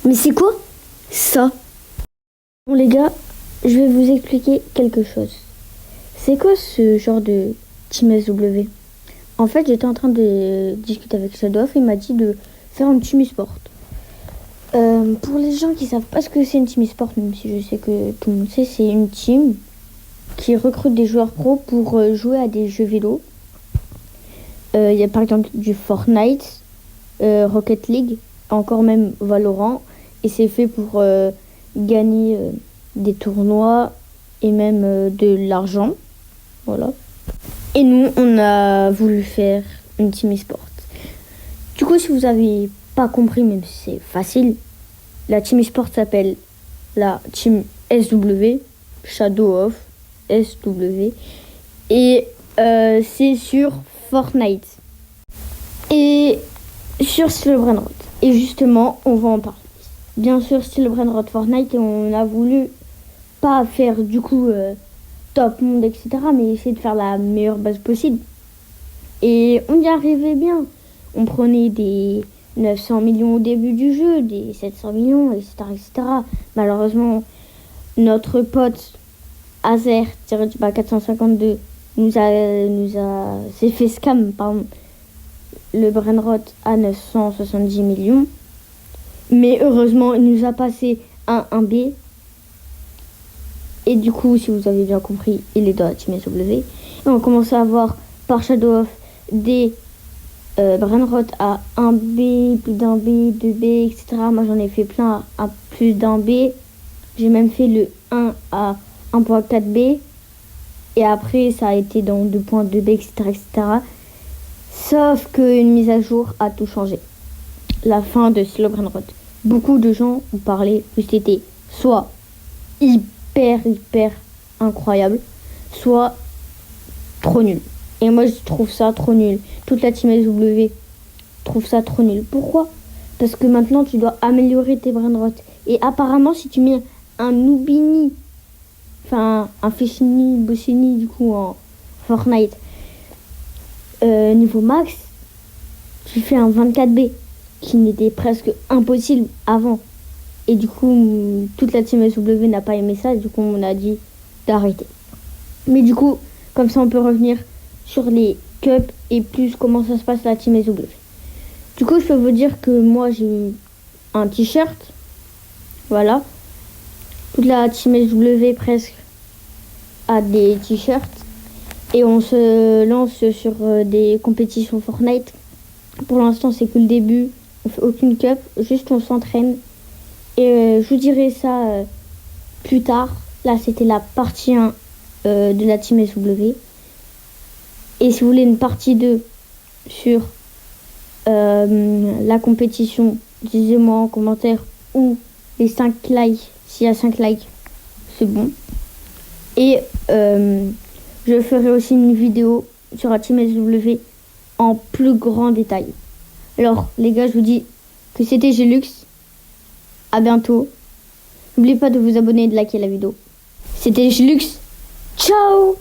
Mais c'est quoi ça? Bon les gars, je vais vous expliquer quelque chose. C'est quoi ce genre de Team SW? En fait, j'étais en train de discuter avec Shadow, il m'a dit de faire un Team e-sport. Pour les gens qui savent pas ce que c'est une Team e-sport, même si je sais que tout le monde sait, c'est une team qui recrute des joueurs pros pour jouer à des jeux vélo. Il y a par exemple du Fortnite, Rocket League, encore même Valorant, et c'est fait pour gagner des tournois et même de l'argent. Voilà. Et nous, on a voulu faire une team e-sport. Du coup, si vous avez pas compris, même si c'est facile, la team e-sport s'appelle la team SW, Shadow of SW, et c'est sur Fortnite et sur Steel Brainrot. Et justement, on va en parler. Bien sûr, Steel Brainrot Fortnite, et on a voulu pas faire du coup top monde, etc., mais essayer de faire la meilleure base possible. Et on y arrivait bien. On prenait des 900 millions au début du jeu, des 700 millions, etc., etc. Malheureusement, notre pote Azer-452 s'est fait scam par le Brainrot à 970 millions. Mais heureusement, il nous a passé un 1B. Et du coup, si vous avez bien compris, il est dans la team SW. Et on commence à avoir par Shadow of des Brainrot à 1B, plus d'un B, 2B, etc. Moi, j'en ai fait plein à plus d'un B. J'ai même fait le 1 à 1.4B. Et après, ça a été dans 2.2B, etc., etc. Sauf qu'une mise à jour a tout changé. La fin de Silo Brainrot. Beaucoup de gens ont parlé que c'était soit hyper incroyable, soit trop nul. Et moi, je trouve ça trop nul. Toute la team SW trouve ça trop nul. Pourquoi? Parce que maintenant, tu dois améliorer tes Brainrot. Et apparemment, si tu mets un Noobini, enfin un Fishini, Bossini, du coup, en Fortnite, niveau max, tu fais un 24B, qui n'était presque impossible avant. Et du coup, toute la team SW n'a pas aimé ça. Et du coup, on a dit d'arrêter. Mais du coup, comme ça, on peut revenir sur les cups et plus comment ça se passe la team SW. Du coup, je peux vous dire que moi, j'ai eu un t-shirt. Voilà. Toute la team SW presque a des t-shirts. Et on se lance sur des compétitions Fortnite. Pour l'instant, c'est que le début. On fait aucune cup. Juste, on s'entraîne. Et je vous dirai ça plus tard. Là, c'était la partie 1 de la team SW. Et si vous voulez une partie 2 sur la compétition, dites-moi en commentaire, ou les 5 likes. S'il y a 5 likes, c'est bon. Et je ferai aussi une vidéo sur la team SW en plus grand détail. Alors, les gars, je vous dis que c'était Gelux. À bientôt. N'oubliez pas de vous abonner et de liker la vidéo. C'était Gelux. Ciao!